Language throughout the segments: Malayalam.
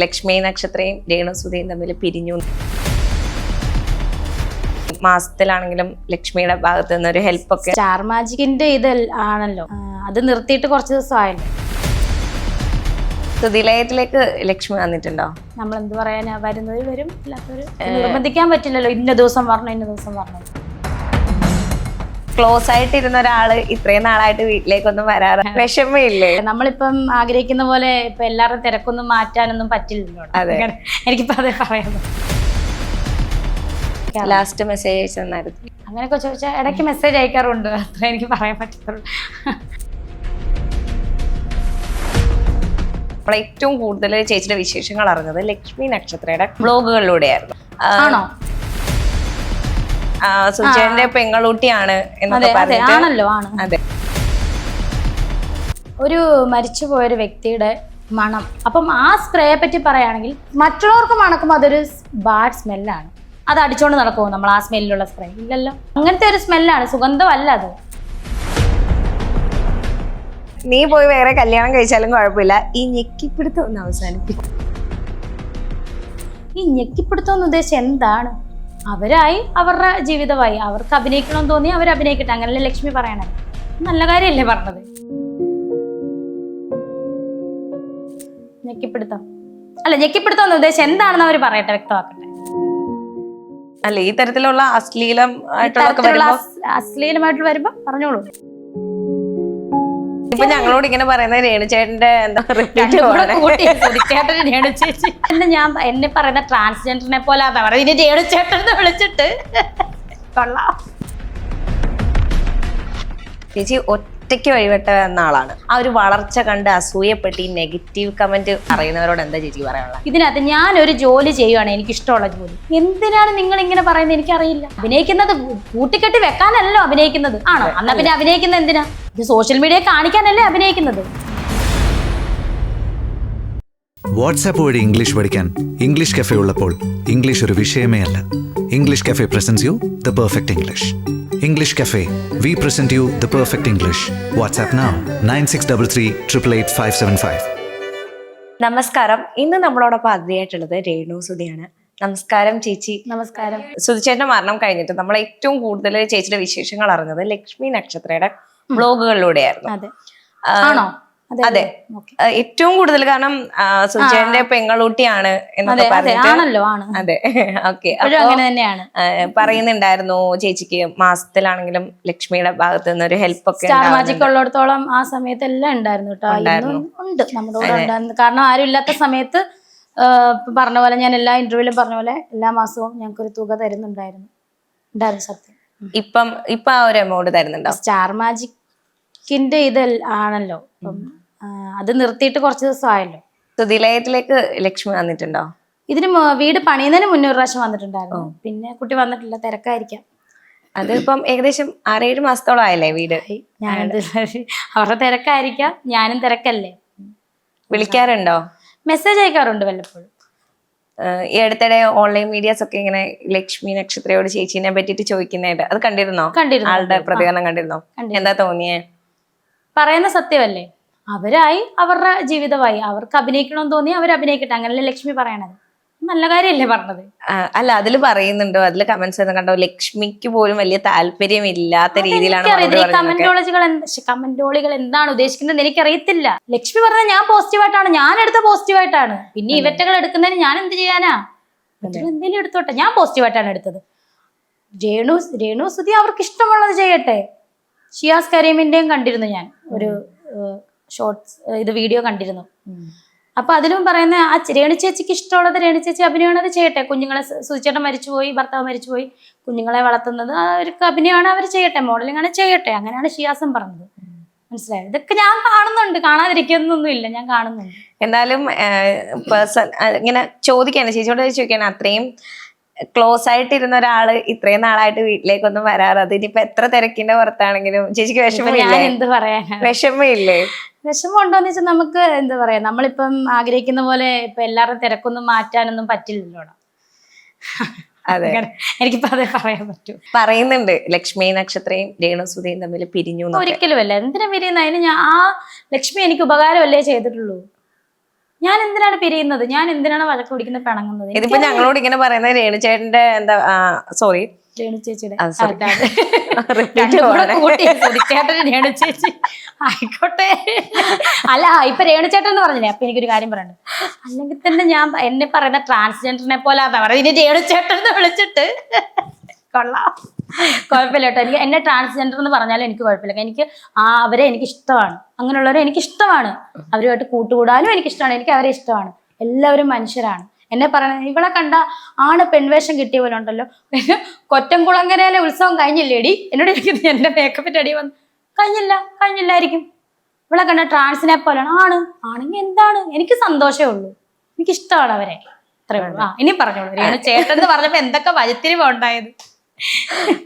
ലക്ഷ്മി നക്ഷത്രയും രേണുസുതിയും തമ്മിൽ പിരിഞ്ഞു. മാസത്തിലാണെങ്കിലും ലക്ഷ്മിയുടെ ഭാഗത്ത് നിന്നൊരു ഹെൽപ്പ് ഒക്കെ. സ്റ്റാർ മാജിക്കിന്റെ ഇത് ആണല്ലോ, അത് നിർത്തിയിട്ട് കുറച്ച് ദിവസമായല്ലോ. സുതിലയത്തിലേക്ക് ലക്ഷ്മി വന്നിട്ടുണ്ടോ? നമ്മൾ എന്ത് പറയാനാ, വരുന്നവര് വരും, ഇല്ലാത്തവര് നിർബന്ധിക്കാൻ പറ്റില്ലല്ലോ. ഇന്ന ദിവസം വരണം, ഇന്ന ദിവസം വരണം. ക്ലോസ് ആയിട്ടിരുന്ന ഒരാള് ഇത്രയും നാളായിട്ട് വീട്ടിലേക്കൊന്നും വരാറ് വിഷമയില്ലേ? നമ്മളിപ്പം ആഗ്രഹിക്കുന്ന പോലെ ഇപ്പൊ എല്ലാവരും തിരക്കൊന്നും മാറ്റാനൊന്നും പറ്റില്ലല്ലോ. അതെ, എനിക്കിപ്പോ അതേ പറയാം. ലാസ്റ്റ് മെസ്സേജ് അയച്ചെന്നായിരുന്നു. അങ്ങനെയൊക്കെ ചോദിച്ചാൽ ഇടയ്ക്ക് മെസ്സേജ് അയക്കാറുണ്ട്, അത്ര എനിക്ക് പറയാൻ പറ്റുള്ളൂ. നമ്മൾ ഏറ്റവും കൂടുതൽ ചേച്ചിയുടെ വിശേഷങ്ങൾ അറിഞ്ഞത് ലക്ഷ്മി നക്ഷത്രയുടെ ബ്ലോഗുകളിലൂടെയായിരുന്നു. ആണോ? സുജയന്റെ പെങ്ങളൂട്ടിയാണ് എന്നൊക്കെ ആണല്ലോ, ആണ്. അതെ, ഒരു മരിച്ചുപോയൊരു വ്യക്തിയുടെ മണം. അപ്പം ആ സ്പ്രേയെ പറ്റി പറയുകയാണെങ്കിൽ മറ്റുള്ളവർക്ക് മണക്കുമ്പോൾ അതൊരു ബാഡ് സ്മെല്ലാണ്. അത് അടിച്ചോണ്ട് നടക്കുമോ നമ്മൾ ആ സ്മെല്ലുള്ള സ്പ്രേ? ഇല്ലല്ലോ. അങ്ങനത്തെ ഒരു സ്മെല്ലാണ്, സുഗന്ധമല്ല അത്. നീ പോയി വേറെ കല്യാണം കഴിച്ചാലും കുഴപ്പമില്ല, ഈ ഞെക്കിപ്പിടുത്തം ഒന്ന് അവസാനിപ്പിക്കും. ഈ ഞെക്കിപ്പിടുത്തം എന്ന് ഉദ്ദേശിച്ച് എന്താണ്? അവരായി, അവരുടെ ജീവിതമായി, അവർക്ക് അഭിനയിക്കണമെന്ന് തോന്നി അവർ അഭിനയിക്കട്ടെ. അങ്ങനല്ലേ ലക്ഷ്മി പറയണത്? നല്ല കാര്യമല്ലേ പറഞ്ഞത്? ഞെക്കിപ്പിടുത്തം അല്ല, ഞെക്കിപ്പിടുത്തം എന്ന് ഉദ്ദേശിച്ച് എന്താണെന്ന് അവർ പറയട്ടെ, വ്യക്തമാക്കട്ടെ. അല്ല, ഈ തരത്തിലുള്ള അശ്ലീലമായിട്ട് വരുമ്പോ പറഞ്ഞോളൂ. ഇപ്പൊ ഞങ്ങളോട് ഇങ്ങനെ പറയുന്നത് രേണുചേട്ടന്റെ എന്താ എന്നെ പറയുന്ന ട്രാൻസ്ജെൻഡറിനെ പോലെ ഇനി രേണുചേട്ടൻ വിളിച്ചിട്ട് കൊള്ളാം. ചേച്ചി ഒറ്റയ്ക്ക് വഴിവിട്ട എന്ന ആളാണ്. ആ ഒരു വളർച്ച കണ്ട് അസൂയപ്പെട്ട് ഈ നെഗറ്റീവ് കമന്റ് പറയുന്നവരോട് എന്താ ചേച്ചി പറയാനുള്ളത്? ഇതിനകത്ത് ഞാനൊരു ജോലി ചെയ്യുവാണ്, എനിക്കിഷ്ടമുള്ള ജോലി. എന്തിനാണ് നിങ്ങൾ ഇങ്ങനെ പറയുന്നത്? എനിക്കറിയില്ല. അഭിനയിക്കുന്നത് കൂട്ടിക്കെട്ടി വെക്കാനല്ലോ അഭിനയിക്കുന്നത്, ആണോ? എന്നാ പിന്നെ അഭിനയിക്കുന്നത് എന്തിനാ? ഇത് സോഷ്യൽ മീഡിയ കാണിക്കാനല്ലേ അഭിനയിക്കുന്നത്. വാട്സാപ്പ് വഴി ഇംഗ്ലീഷ് പഠിക്കാൻ ഇംഗ്ലീഷ് കഫേ ഉള്ളപ്പോൾ ഇംഗ്ലീഷ് ഒരു വിഷയമേ അല്ല. English cafe presents you the perfect English. English cafe, we present you the perfect English. WhatsApp now 9633888575. നമസ്കാരം. ഇന്ന് നമ്മളോടൊപ്പം അതിഥിയായിട്ടുള്ളത് രേണുസുതിയാണ്. നമസ്കാരം ചേച്ചി. നമസ്കാരം. സുധിച്ചേട്ടന്റെ മരണം കഴിഞ്ഞിട്ട് നമ്മൾ ഏറ്റവും കൂടുതൽ ചേച്ചിയുടെ വിശേഷങ്ങൾ അറിഞ്ഞത് ലക്ഷ്മി നക്ഷത്രയുടെ ബ്ലോഗുകളിലൂടെയായിരുന്നു. ആണോ? അതെ, ഏറ്റവും കൂടുതൽ. കാരണം സുജയന്റെ പെങ്ങളൂട്ടിയാണ് എന്നൊക്കെ പറഞ്ഞിട്ട്. അതെ, ഓക്കെ. അങ്ങനെ തന്നെയാണ് പറയുന്നുണ്ടായിരുന്നു ചേച്ചിക്ക് മാസത്തിലാണെങ്കിലും ലക്ഷ്മിയുടെ ഭാഗത്ത് നിന്നൊരു ഹെൽപ്പ് ഒക്കെ. സ്റ്റാർ മാജിക് ഉള്ളിടത്തോളം ആ സമയത്ത് എല്ലാം ഉണ്ടായിരുന്നു കേട്ടോ. ഉണ്ട്, നമ്മുടെ കൂടെ ഉണ്ടായിരുന്നു. കാരണം ആരും ഇല്ലാത്ത സമയത്ത് പറഞ്ഞ പോലെ, ഞാൻ എല്ലാ ഇന്റർവ്യൂവിലും പറഞ്ഞ പോലെ എല്ലാ മാസവും ഞങ്ങൾക്കൊരു തുക തരുന്നുണ്ടായിരുന്നു. സത്യം. ഇപ്പൊ ആ ഒരു എമൗണ്ട് തരുന്നുണ്ടോ? സ്റ്റാർ മാജിക്കിന്റെ ഇത് ആണല്ലോ, അത് നിർത്തിയിട്ട് കുറച്ച് ദിവസമായല്ലോ. സുതിലയത്തിലേക്ക് ലക്ഷ്മി വന്നിട്ടുണ്ടോ? ഇതിന് വീട് പണിയുന്നതിന് മുന്നേ ഒരു പ്രാവശ്യം വന്നിട്ടുണ്ടായിരുന്നു. പിന്നെ കുട്ടി വന്നിട്ടില്ല, തിരക്കായിരിക്കാം. അതിപ്പം ഏകദേശം 6-7 മാസത്തോളം ആയല്ലേ വീട്? അവരുടെ തിരക്കായിരിക്കാം, ഞാനും തിരക്കല്ലേ. വിളിക്കാറുണ്ടോ? മെസ്സേജ് അയക്കാറുണ്ട് വല്ലപ്പോഴും. ഈ അടുത്തിടെ ഓൺലൈൻ മീഡിയാസ് ഒക്കെ ഇങ്ങനെ ലക്ഷ്മി നക്ഷത്രയോട് ചേച്ചീനെ പറ്റിട്ട് ചോദിക്കുന്നതായിട്ട് അത് കണ്ടിരുന്നോ? ആളുടെ പ്രതികരണം കണ്ടിരുന്നോ? എന്താ തോന്നിയേ? പറയുന്ന സത്യമല്ലേ, അവരായി, അവരുടെ ജീവിതമായി, അവർക്ക് അഭിനയിക്കണമെന്ന് തോന്നി അവർ അഭിനയിക്കട്ടെ. അങ്ങനല്ലേ ലക്ഷ്മി പറയണത്? നല്ല കാര്യമല്ലേ പറഞ്ഞത്? അല്ല, അതിൽ പറയുന്നുണ്ടോ, അതിൽ കമന്റ്സ് കണ്ടോ, ലക്ഷ്മിക്ക് പോലും വലിയ താല്പര്യമില്ലാത്ത രീതിയിലാണ് കമന്റോളികൾ എന്താണ് ഉദ്ദേശിക്കുന്നത് എനിക്കറിയത്തില്ല. ലക്ഷ്മി പറഞ്ഞത് ഞാൻ പോസിറ്റീവായിട്ടാണ്, ഞാൻ എടുത്ത പോസിറ്റീവായിട്ടാണ്. പിന്നെ ഇവറ്റകൾ എടുക്കുന്നതിന് ഞാൻ എന്ത് ചെയ്യാനാ? എന്തെങ്കിലും എടുത്തോട്ടെ, ഞാൻ പോസിറ്റീവായിട്ടാണ് എടുത്തത്. രേണുസുതി അവർക്ക് ഇഷ്ടമുള്ളത് ചെയ്യട്ടെ. ഷിയാസ് കരീമിന്റെയും കണ്ടിരുന്നു ഞാൻ ഒരു ഷോർട്സ്, ഇത് വീഡിയോ കണ്ടിരുന്നു. അപ്പൊ അതിലും പറയുന്ന ആ രേണു ചേച്ചിക്ക് ഇഷ്ടമുള്ളത് രേണു ചേച്ചി അഭിനയമാണ്, അത് ചെയ്യട്ടെ. കുഞ്ഞുങ്ങളെ, സുചേട്ടൻ മരിച്ചുപോയി, ഭർത്താവ് മരിച്ചുപോയി, കുഞ്ഞുങ്ങളെ വളർത്തുന്നത് അവർക്ക് അഭിനയമാണ്, അവർ ചെയ്യട്ടെ. മോഡലിംഗ് ആണ്, ചെയ്യട്ടെ. അങ്ങനെയാണ് ഷിയാസും പറഞ്ഞത്. മനസ്സിലായത്? ഇതൊക്കെ ഞാൻ കാണുന്നുണ്ട്, കാണാതിരിക്കുന്നൊന്നും ഇല്ല, ഞാൻ കാണുന്നുണ്ട്. എന്നാലും ഇങ്ങനെ ചോദിക്കാണ്, ചേച്ചിയോട് ചോദിക്കാണ്, അത്രയും ക്ലോസ് ആയിട്ടിരുന്ന ഒരാള് ഇത്രയും നാളായിട്ട് വീട്ടിലേക്കൊന്നും വരാറ്, അതിനിപ്പോ എത്ര തിരക്കിന്റെ പുറത്താണെങ്കിലും ചേച്ചിക്ക് വിഷമമില്ലേ? എന്ത് പറയാനാ? വിഷമമില്ലേ? വിഷമം ഉണ്ടോന്ന് വെച്ചാൽ നമുക്ക് എന്താ പറയാ, നമ്മളിപ്പം ആഗ്രഹിക്കുന്ന പോലെ ഇപ്പൊ എല്ലാവരുടെ തിരക്കൊന്നും മാറ്റാനൊന്നും പറ്റില്ലല്ലോ. അതെ, എനിക്കിപ്പോ അതേ പറയാൻ പറ്റൂ. പറയുന്നുണ്ട് ലക്ഷ്മി നക്ഷത്രയും രേണുസുതിയും തമ്മിൽ പിരിഞ്ഞു. ഒരിക്കലും അല്ല. എന്തിനാ പിരിയുന്ന? അതിന് ആ ലക്ഷ്മി എനിക്ക് ഉപകാരമല്ലേ ചെയ്തിട്ടുള്ളൂ. ഞാൻ എന്തിനാണ് പിരിയുന്നത്? ഞാൻ എന്തിനാണ് വഴക്ക് പിടിക്കുന്നത്, പിണങ്ങുന്നത്? ഇതിപ്പോ ഞങ്ങളോട് ഇങ്ങനെ പറയുന്നത് രേണുചേട്ടന്റെ എന്താ സോറി രേണു ചേച്ചിയുടെ രേണു ചേച്ചി ആയിക്കോട്ടെ. അല്ല ഇപ്പൊ രേണു ചേട്ടൻ എന്ന് പറഞ്ഞില്ലേ, അപ്പൊ എനിക്കൊരു കാര്യം പറയണ്ട്. അല്ലെങ്കിൽ തന്നെ ഞാൻ എന്നെ പറയുന്ന ട്രാൻസ്ജെൻഡറിനെ പോലെ പറയുന്നത്, ഇനി രേണു ചേട്ടൻ എന്ന് വിളിച്ചിട്ട് കൊള്ളാം. കുഴപ്പമില്ല കേട്ടോ. എനിക്ക് എന്നെ ട്രാൻസ്ജെൻഡർ എന്ന് പറഞ്ഞാലും എനിക്ക് കുഴപ്പമില്ല. എനിക്ക് അവരെ എനിക്ക് ഇഷ്ടമാണ്, അങ്ങനെയുള്ളവരെ എനിക്ക് ഇഷ്ടമാണ്. അവരുമായിട്ട് കൂട്ടുകൂടാനും എനിക്ക് ഇഷ്ടമാണ്. എനിക്ക് അവരെ ഇഷ്ടമാണ്. എല്ലാവരും മനുഷ്യരാണ്. എന്നെ പറയണത് ഇവളെ കണ്ട ആണ് പെൺവേഷം കിട്ടിയ പോലെ ഉണ്ടല്ലോ. കൊറ്റംകുളങ്ങരയിലെ ഉത്സവം കഴിഞ്ഞില്ലേടി, എന്നോട് ഇരിക്കുന്നത് എന്റെ മേക്കപ്പിന്റെ അടി വന്ന് കഴിഞ്ഞില്ലായിരിക്കും. ഇവളെ കണ്ട ട്രാൻസിനെ പോലെയാണ്. ആണെങ്കിൽ എന്താണ്, എനിക്ക് സന്തോഷമേ ഉള്ളൂ. എനിക്ക് ഇഷ്ടമാണ് അവരെ, അത്രേ ഉള്ളൂ. ഇനി പറഞ്ഞോളൂ. രേണു ചേട്ടൻ എന്ന് പറഞ്ഞപ്പോ എന്തൊക്കെ വഴിത്തിരിവ് ഉണ്ടായത്.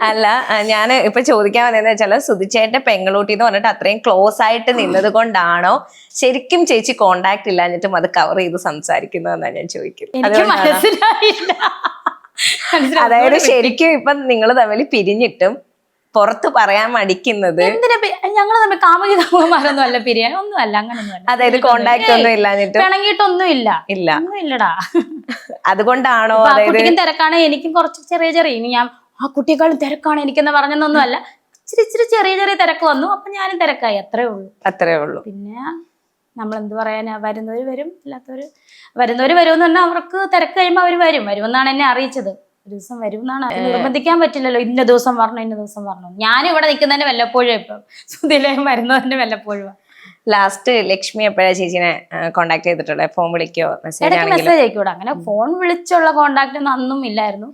അല്ല, ഞാൻ ഇപ്പൊ ചോദിക്കാൻ വന്നതെന്ന് വെച്ചാൽ സുധിച്ചേട്ടന്റെ പെങ്ങളൂട്ടി എന്ന് പറഞ്ഞിട്ട് അത്രയും ക്ലോസ് ആയിട്ട് നിന്നത് കൊണ്ടാണോ ശരിക്കും ചേച്ചി കോണ്ടാക്ട് ഇല്ലാഞ്ഞിട്ടും അത് കവർ ചെയ്ത് സംസാരിക്കുന്നതെന്നാണ് ഞാൻ ചോദിക്കുന്നത്. എനിക്ക് മനസ്സിലായില്ല. അതായത് ശരിക്കും ഇപ്പൊ നിങ്ങൾ തമ്മിൽ പിരിഞ്ഞിട്ടും പുറത്ത് പറയാൻ മടിക്കുന്നത് എന്തിനാ? ഞങ്ങൾ തമ്മിൽ കാമുകിമാരൊന്നും അല്ല, പിരിയാൻ ഒന്നും അല്ല, അങ്ങനൊന്നും അല്ല. അതായത് കോണ്ടാക്ട് ഒന്നും ഇല്ലാഞ്ഞിട്ട് പിണങ്ങിയിട്ടൊന്നും ഇല്ല. ഒന്നുമില്ലടാ. അതുകൊണ്ടാണോ? കുട്ടിക്കും തിരക്കാണ്, എനിക്കും കുറച്ച് ചെറിയ ഇനി ഞാൻ ആ കുട്ടിയേക്കാളും തിരക്കാണ് എനിക്കെന്ന് പറഞ്ഞൊന്നും അല്ല. ഇച്ചിരി ചെറിയ തിരക്ക് വന്നു, അപ്പൊ ഞാനും തിരക്കായി, അത്രേ ഉള്ളൂ. പിന്നെ നമ്മൾ എന്ത് പറയാനാ, വരുന്നവര് വരും, വരുന്നവര് വരുമെന്ന് പറഞ്ഞാൽ അവർക്ക് തിരക്ക് കഴിയുമ്പോൾ അവര് വരുമെന്നാണ് എന്നെ അറിയിച്ചത്. ഒരു ദിവസം വരും എന്നാണ്. നിർബന്ധിക്കാൻ പറ്റില്ലല്ലോ, ഇന്ന ദിവസം വരണം. ഞാനും ഇവിടെ നിൽക്കുന്നതിന് വല്ലപ്പോഴും, ഇപ്പൊ സുധിയിലേയും വരുന്നതിന് വല്ലപ്പോഴും. ലാസ്റ്റ് ലക്ഷ്മി എപ്പോഴാ ചേച്ചിനെ കോണ്ടാക്ട് ചെയ്തിട്ടുള്ളത്? ഫോൺ വിളിക്കോ, മെസ്സേജ് അയക്കൂടെ? അങ്ങനെ ഫോൺ വിളിച്ചുള്ള കോണ്ടാക്ട് ഒന്നും അന്നും ഇല്ലായിരുന്നു.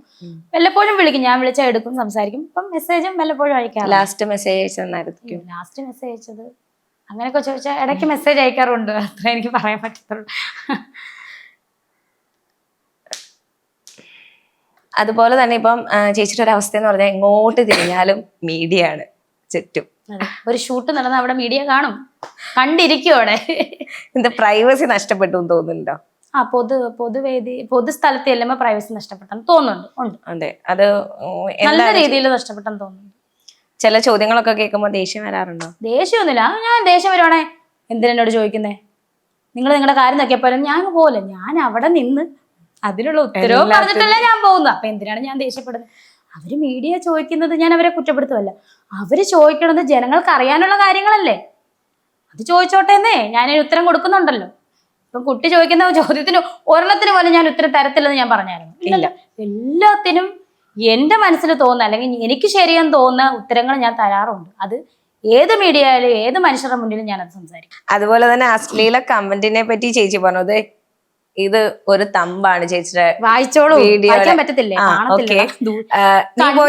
വല്ലപ്പോഴും വിളിക്കും, ഞാൻ വിളിച്ചാൽ എടുക്കും, സംസാരിക്കും. ഇപ്പം മെസ്സേജും വല്ലപ്പോഴും അയക്കാം. ലാസ്റ്റ് മെസ്സേജ് അയച്ചതായിരിക്കും. ലാസ്റ്റ് മെസ്സേജ് അയച്ചത് അങ്ങനെയൊക്കെ ചോദിച്ചാൽ ഇടയ്ക്ക് മെസ്സേജ് അയക്കാറുണ്ട്, അത്ര എനിക്ക് പറയാൻ പറ്റത്തുള്ളൂ. അതുപോലെ തന്നെ ഇപ്പം ചേച്ചിയുടെ ഒരു അവസ്ഥ എന്ന് പറഞ്ഞാൽ എങ്ങോട്ട് തിരിഞ്ഞാലും മീഡിയ ആണ് ചുറ്റും. ഒരു ഷൂട്ട് നടന്ന അവിടെ മീഡിയ കാണും, കണ്ടിരിക്കും അവിടെ. എന്താ പ്രൈവസി നഷ്ടപ്പെട്ടു എന്ന് തോന്നുന്നുണ്ടോ? പൊതു സ്ഥലത്ത് ചെല്ലുമ്പോ പ്രൈവസി നഷ്ടപ്പെട്ടെന്ന് തോന്നുന്നുണ്ട്. അതെ, അത് നല്ല രീതിയിൽ നഷ്ടപ്പെട്ടെന്ന് തോന്നുന്നു. ചില ചോദ്യങ്ങളൊക്കെ കേൾക്കുമ്പോ ദേഷ്യം വരാറുണ്ടോ? ദേഷ്യമൊന്നുമില്ല. ഞാൻ ദേഷ്യം വരുവാണേ എന്തിനോട് ചോദിക്കുന്നേ, നിങ്ങളുടെ കാര്യം നോക്കിയപ്പോലും ഞാൻ പോലെ, ഞാൻ അവിടെ നിന്ന് അതിനുള്ള ഉത്തരവ് പറഞ്ഞിട്ടല്ലേ ഞാൻ പോകുന്നത്. അപ്പൊ എന്തിനാണ് ഞാൻ ദേഷ്യപ്പെടുന്നത്? അവര് മീഡിയ ചോദിക്കുന്നത് ഞാൻ അവരെ കുറ്റപ്പെടുത്തുമല്ല, അവര് ചോദിക്കണത് ജനങ്ങൾക്ക് അറിയാനുള്ള കാര്യങ്ങളല്ലേ, അത് ചോദിച്ചോട്ടേന്നേ ഞാൻ ഉത്തരം കൊടുക്കുന്നുണ്ടല്ലോ. ഇപ്പം കുട്ടി ചോദിക്കുന്ന ചോദ്യത്തിന് ഒരെണ്ണത്തിന് പോലും ഞാൻ ഉത്തരം തരത്തില്ലെന്ന് ഞാൻ പറഞ്ഞായിരുന്നു. ഇല്ല, എല്ലാത്തിനും എന്റെ മനസ്സിൽ തോന്നുന്ന അല്ലെങ്കിൽ എനിക്ക് ശരിയെന്ന് തോന്നുന്ന ഉത്തരങ്ങൾ ഞാൻ തരാറുണ്ട്. അത് ഏത് മീഡിയ ആയാലും ഏത് മനുഷ്യരുടെ മുന്നിലും ഞാനത് സംസാരിക്കും. അതുപോലെ തന്നെ അശ്ലീല കമന്റിനെ പറ്റി ചേച്ചി പറഞ്ഞത് ഇത് ഒരു തമ്പാണ് ചേച്ചിയുടെ. വായിച്ചോളൂ, വായിക്കാൻ പറ്റത്തില്ലേ?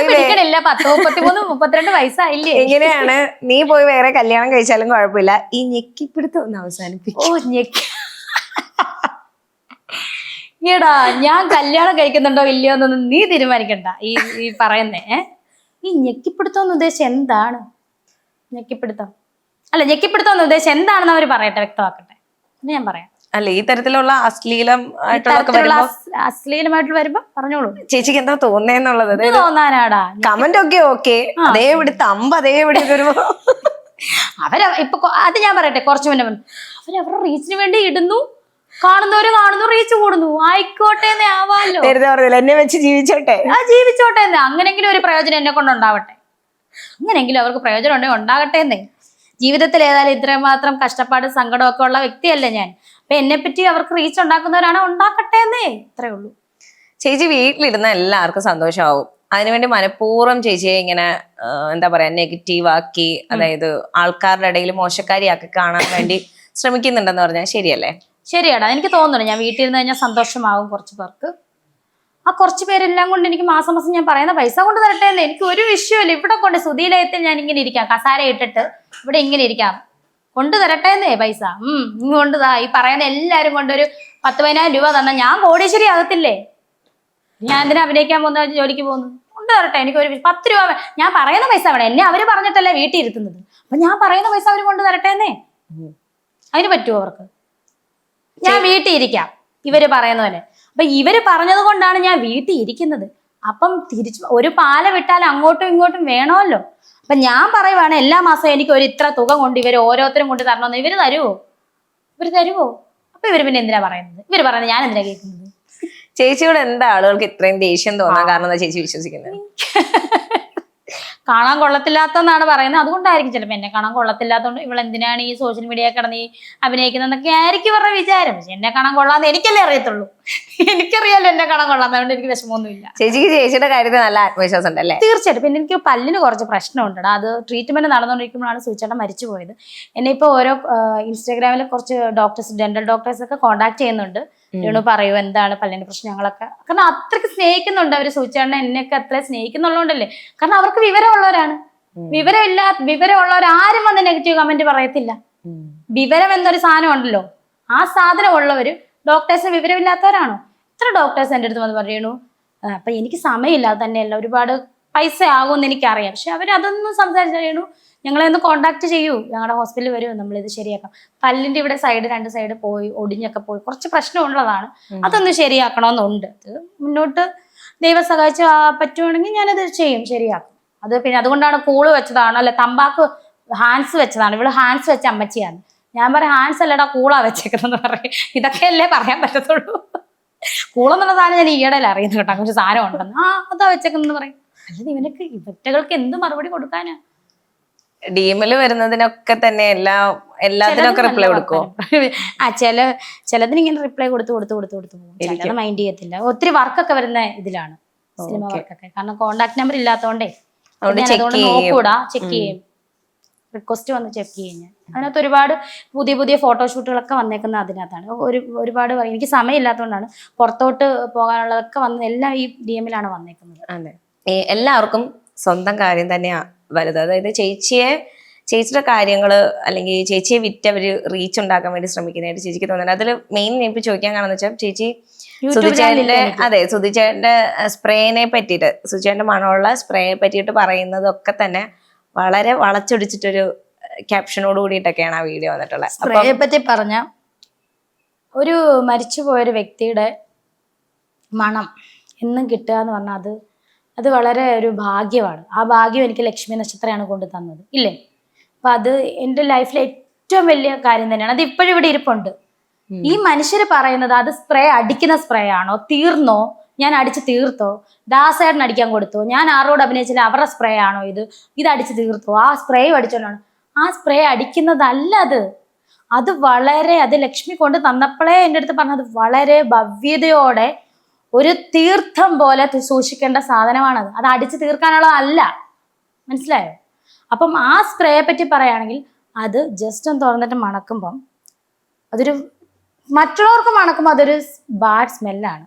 പിടിക്കണില്ല, 32 വയസ്സായില്ലേ? എങ്ങനെയാണ് നീ പോയി വേറെ കല്യാണം കഴിച്ചാലും കുഴപ്പമില്ല, ഈ ഞെക്കിപ്പിടുത്തം ഒന്ന് അവസാനിപ്പിക്കും. ഈടാ, ഞാൻ കല്യാണം കഴിക്കുന്നുണ്ടോ ഇല്ലയോ എന്നൊന്നും നീ തീരുമാനിക്കണ്ട. ഈ പറയുന്നേ ഈ ഞെക്കിപ്പിടുത്തം എന്ന് ഉദ്ദേശിച്ച് എന്താണ്? ഞെക്കിപ്പിടുത്തം എന്ന് ഉദ്ദേശിച്ച് എന്താണെന്ന് അവര് പറയട്ടെ, വ്യക്തമാക്കട്ടെ, എന്ന് ഞാൻ പറയാം. അല്ല, ഈ തരത്തിലുള്ള അശ്ലീലമായിട്ട് വരുമ്പോ പറഞ്ഞോളൂ. ചേച്ചിക്ക് എന്താ തോന്നേന്നുള്ളത്? തോന്നാനാടാ, കമന്റ് ഒക്കെ ഓക്കെ, അതേപടി തമ്പ് അതേപടി വരുമ്പോ ഇപ്പൊ അത് ഞാൻ പറയട്ടെ, കുറച്ചു മുന്നേ അവരവരുടെ റീച്ചിന് വേണ്ടി ഇടുന്നു, കാണുന്നവര് കാണുന്നു, റീച്ച് കൂടുന്നു, ആയിക്കോട്ടെ ആവാലോ. എന്നെ വെച്ച് ജീവിച്ചോട്ടെ, ജീവിച്ചോട്ടെ. അങ്ങനെങ്കിലും ഒരു പ്രയോജനം എന്നെ കൊണ്ട് ഉണ്ടാവട്ടെ, അങ്ങനെങ്കിലും അവർക്ക് പ്രയോജനം ഉണ്ടെങ്കിൽ ഉണ്ടാകട്ടെ എന്നേ. ജീവിതത്തിൽ ഏതായാലും ഇത്രമാത്രം കഷ്ടപ്പാട് സങ്കടമൊക്കെ ഉള്ള വ്യക്തിയല്ലേ ഞാൻ. അപ്പൊ എന്നെ പറ്റി അവർക്ക് റീച്ച് ഉണ്ടാക്കുന്നവരാണ്, ഉണ്ടാക്കട്ടെ എന്നേ, ഇത്രേ ഉള്ളൂ. ചേച്ചി വീട്ടിലിരുന്ന എല്ലാവർക്കും സന്തോഷമാവും, അതിനുവേണ്ടി മനഃപൂർവ്വം ചേച്ചിയെ ഇങ്ങനെ എന്താ പറയാ നെഗറ്റീവ് ആക്കി, അതായത് ആൾക്കാരുടെ ഇടയിൽ മോശക്കാരിയാക്കി കാണാൻ വേണ്ടി ശ്രമിക്കുന്നുണ്ടെന്ന് പറഞ്ഞാൽ ശരിയല്ലേ? ശരിയാടാ, എനിക്ക് തോന്നുന്നു ഞാൻ വീട്ടിൽ ഇരുന്ന് കഴിഞ്ഞാൽ സന്തോഷമാവും കുറച്ച് പേർക്ക്. ആ കുറച്ച് പേരെല്ലാം കൊണ്ട് എനിക്ക് മാസം ഞാൻ പറയുന്ന പൈസ കൊണ്ട് തരട്ടെ എന്ന്. എനിക്ക് ഒരു വിഷയമില്ല, ഇവിടെ കൊണ്ട് സുധീലയത്തിൽ ഞാൻ ഇങ്ങനെ ഇരിക്കാം, കസാര ഇട്ടിട്ട് ഇവിടെ ഇങ്ങനെ ഇരിക്കാം, കൊണ്ട് തരട്ടെ എന്നേ പൈസ. ഇങ്ങോട്ട് ഈ പറയുന്ന എല്ലാരും കൊണ്ടൊരു 10,000 രൂപ തന്നാൽ ഞാൻ കോടീശ്വരി ആകത്തില്ലേ? ഞാൻ എന്തിനാ അഭിനയിക്കാൻ പോകുന്ന, ജോലിക്ക് പോകുന്നത്? കൊണ്ട് തരട്ടെ, എനിക്ക് ഒരു 10 രൂപ. ഞാൻ പറയുന്ന പൈസ വേണം, എന്നെ അവര് പറഞ്ഞിട്ടല്ലേ വീട്ടിൽ ഇരുത്തുന്നത്, അപ്പൊ ഞാൻ പറയുന്ന പൈസ അവര് കൊണ്ട് തരട്ടെ എന്നേ. അതിന് പറ്റുമോ അവർക്ക്? ഞാൻ വീട്ടിൽ ഇരിക്കാം ഇവര് പറയുന്ന പോലെ. അപ്പൊ ഇവര് പറഞ്ഞത് കൊണ്ടാണ് ഞാൻ വീട്ടിൽ ഇരിക്കുന്നത്. അപ്പം തിരിച്ചു ഒരു പാല വിട്ടാൽ അങ്ങോട്ടും ഇങ്ങോട്ടും വേണമല്ലോ. അപ്പൊ ഞാൻ പറയുവാണ് എല്ലാ മാസവും എനിക്ക് ഒരു ഇത്ര തുക കൊണ്ട് ഇവര് ഓരോരുത്തരും കൊണ്ട് തരണമെന്ന്. ഇവര് തരുവോ? അപ്പൊ ഇവര് പിന്നെ എന്തിനാ പറയുന്നത്? ഇവര് പറയുന്നത് ഞാൻ എന്തിനാ കേൾക്കുന്നത്? ചേച്ചിയോട് എന്താ ആളുകൾക്ക് ഇത്രയും ദേഷ്യം തോന്നാൻ കാരണം എന്താ ചേച്ചി വിശ്വസിക്കുന്നത്? കാണാൻ കൊള്ളത്തില്ലാത്തെന്നാണ് പറയുന്നത്. അതുകൊണ്ടായിരിക്കും ചിലപ്പോൾ എന്നെ കാണാൻ കൊള്ളത്തില്ലാത്തതുകൊണ്ട് ഇവളെന്തിനാണ് ഈ സോഷ്യൽ മീഡിയ കിടന്ന് ഈ അഭിനയിക്കുന്നതെന്നൊക്കെ ആയിരിക്കും ഇവരുടെ വിചാരം. പക്ഷെ എന്നെ കാണാൻ കൊള്ളാന്ന് എനിക്കല്ലേ അറിയത്തുള്ളൂ. എനിക്കറിയാലോ എന്നെ കാണാൻ കൊള്ളാന്നതുകൊണ്ട് എനിക്ക് വിഷമമൊന്നുമില്ല. ചേച്ചിക്ക് ചേച്ചിയുടെ കാര്യത്തിൽ നല്ല ആത്മവിശ്വാസം ഉണ്ടല്ലേ? തീർച്ചയായിട്ടും. പിന്നെ എനിക്ക് പല്ലിന് കുറച്ച് പ്രശ്നമുണ്ടടാ. അത് ട്രീറ്റ്മെന്റ് നടന്നുകൊണ്ടിരിക്കുമ്പോഴാണ് സൂചേട്ടൻ മരിച്ചു പോയത്. എന്നെ ഇപ്പോൾ ഓരോ ഇൻസ്റ്റാഗ്രാമിൽ കുറച്ച് ഡോക്ടേഴ്സ്, ഡെന്റൽ ഡോക്ടേഴ്സ് ഒക്കെ കോൺടാക്ട് ചെയ്യുന്നുണ്ട്. രേണു പറയൂ എന്താണ് പല്ലിന്റെ പ്രശ്നങ്ങളൊക്കെ. കാരണം അത്രയ്ക്ക് സ്നേഹിക്കുന്നുണ്ട് അവര് സൂചേട്ടനെ, എന്നെയൊക്കെ അത്ര സ്നേഹിക്കുന്നുള്ളതുകൊണ്ടല്ലേ. കാരണം അവർക്ക് വിവരമുള്ളവരാണ്. വിവരമുള്ളവരാരും വന്ന് നെഗറ്റീവ് കമന്റ് പറയത്തില്ല. വിവരം എന്നൊരു സാധനം ഉണ്ടല്ലോ, ആ സാധനം ഉള്ളവര് ഡോക്ടേഴ്സിന് വിവരമില്ലാത്തവരാണോ? ഇത്ര ഡോക്ടേഴ്സ് എൻ്റെ അടുത്ത് വന്ന് പറയണു അപ്പൊ എനിക്ക് സമയമില്ലാതെ തന്നെയല്ല, ഒരുപാട് പൈസ ആകുമെന്ന് എനിക്കറിയാം. പക്ഷെ അവരതൊന്നും സംസാരിച്ചറിയണു, ഞങ്ങളെ ഒന്ന് കോണ്ടാക്ട് ചെയ്യൂ, ഞങ്ങളുടെ ഹോസ്പിറ്റലിൽ വരൂ, നമ്മളിത് ശരിയാക്കാം. പല്ലിന്റെ ഇവിടെ രണ്ട് സൈഡ് പോയി ഒടിഞ്ഞൊക്കെ പോയി കുറച്ച് പ്രശ്നമുള്ളതാണ്, അതൊന്ന് ശരിയാക്കണമെന്നുണ്ട്. അത് മുന്നോട്ട് ദൈവം സഹായിച്ച് പറ്റുവാണെങ്കിൽ ഞാനത് ചെയ്യും, ശരിയാക്കും. അത് പിന്നെ അതുകൊണ്ടാണ് കൂള് വെച്ചതാണ്, അല്ല തമ്പാക്ക് ഹാൻഡ്സ് വെച്ചതാണ്. ഇവള് ഹാൻഡ്സ് വെച്ച അമ്മച്ചിയാണ്. ഞാൻ പറയാം ഹാൻഡ്സ് അല്ലടാ കൂളാ വെച്ചേക്കുന്നതെന്ന് പറയും. ഇതൊക്കെയല്ലേ പറയാൻ പറ്റത്തുള്ളൂ. കൂളെന്നുള്ള സാധനം ഞാൻ ഈയിടയിൽ അറിയുന്നു കേട്ടോ, കുറച്ച് സാധനം ഉണ്ടെന്ന്. അതാ വെച്ചേക്കുന്നതെന്ന് പറയും. അല്ലാതെ ഇവറ്റകൾക്ക് എന്ത് മറുപടി കൊടുക്കാനാ? ഡിഎമ്മില് വരുന്നതിനൊക്കെ തന്നെ എല്ലാത്തിനൊക്കെ റിപ്ലൈ കൊടുക്കോ? ചിലതിന് ഇങ്ങനെ റിപ്ലൈ കൊടുത്ത് പോകും. ചിലത് മൈൻഡ് ചെയ്യത്തില്ല. ഒത്തിരി വർക്കൊക്കെ വരുന്ന ഇതിലാണ്, സിനിമ വർക്കൊക്കെ. കാരണം കോണ്ടാക്ട് നമ്പർ ഇല്ലാത്തോണ്ടേ അതുകൊണ്ട് നോക്കൂടാ, ചെക്ക് ചെയ്യും, റിക്വസ്റ്റ് വന്ന് ചെക്ക് ചെയ്യും ഞാൻ. അതിനകത്ത് ഒരുപാട് പുതിയ ഫോട്ടോഷൂട്ടുകളൊക്കെ വന്നേക്കുന്നത് അതിനകത്താണ്. ഒരുപാട് എനിക്ക് സമയമില്ലാത്തതുകൊണ്ടാണ് പുറത്തോട്ട് പോകാനുള്ളതൊക്കെ എല്ലാം ഈ ഡിഎമ്മിലാണ് വന്നേക്കുന്നത്. അതെ, എല്ലാവർക്കും സ്വന്തം കാര്യം തന്നെയാ വലുത്. അതായത് ചേച്ചിയുടെ കാര്യങ്ങള് അല്ലെങ്കിൽ ചേച്ചിയെ വിറ്റവര് റീച്ച് ഉണ്ടാക്കാൻ വേണ്ടി ശ്രമിക്കുന്നതായിട്ട് ചേച്ചിക്ക് തോന്നുന്നത്. അതിൽ മെയിൻ എനിക്ക് ചോദിക്കാൻ കാണുന്ന വെച്ചാൽ ചേച്ചി സുധിച്ചേട്ടന്റെ സ്പ്രേനെ പറ്റിയിട്ട്, സുധിച്ചേട്ടന്റെ മണമുള്ള സ്പ്രേയെ പറ്റിയിട്ട് പറയുന്നതൊക്കെ തന്നെ വളരെ വളച്ചൊടിച്ചിട്ടൊരു ക്യാപ്ഷനോട് കൂടിയിട്ടൊക്കെയാണ് ആ വീഡിയോ വന്നിട്ടുള്ളത്. സ്പ്രേയെ പറ്റി പറഞ്ഞ ഒരു മരിച്ചുപോയൊരു വ്യക്തിയുടെ മണം എന്നും കിട്ടുക എന്ന് പറഞ്ഞാൽ അത് വളരെ ഒരു ഭാഗ്യമാണ്. ആ ഭാഗ്യം എനിക്ക് ലക്ഷ്മി നക്ഷത്രമാണ് കൊണ്ടു തന്നത്, ഇല്ലേ? അപ്പൊ അത് എൻ്റെ ലൈഫിലെ ഏറ്റവും വലിയ കാര്യം തന്നെയാണ്. അത് ഇപ്പോഴും ഇവിടെ ഇരിപ്പുണ്ട്. ഈ മനുഷ്യര് പറയുന്നത് അത് സ്പ്രേ അടിക്കുന്ന സ്പ്രേ ആണോ, തീർന്നോ, ഞാൻ അടിച്ച് തീർത്തോ, ദാസേട്ടൻ അടിക്കാൻ കൊടുത്തോ, ഞാൻ ആരോട് അഭിനയിച്ചില്ല അവരുടെ സ്പ്രേ ആണോ, ഇത് അടിച്ച് തീർത്തോ, ആ സ്പ്രേ അടിച്ചോണ്ടാണ്. ആ സ്പ്രേ അടിക്കുന്നതല്ല അത് വളരെ, അത് ലക്ഷ്മി കൊണ്ട് തന്നപ്പോഴേ എൻ്റെ അടുത്ത് പറഞ്ഞത് വളരെ ഭവ്യതയോടെ ഒരു തീർത്ഥം പോലെ സൂക്ഷിക്കേണ്ട സാധനമാണത്. അത് അടിച്ചു തീർക്കാനുള്ളതല്ല, മനസ്സിലായോ? അപ്പം ആ സ്പ്രേയെ പറ്റി പറയുകയാണെങ്കിൽ അത് ജസ്റ്റ് ഒന്ന് തുറന്നിട്ട് മണക്കുമ്പം അതൊരു മറ്റുള്ളവർക്ക് മണക്കുമ്പോൾ അതൊരു ബാഡ് സ്മെല്ലാണ്,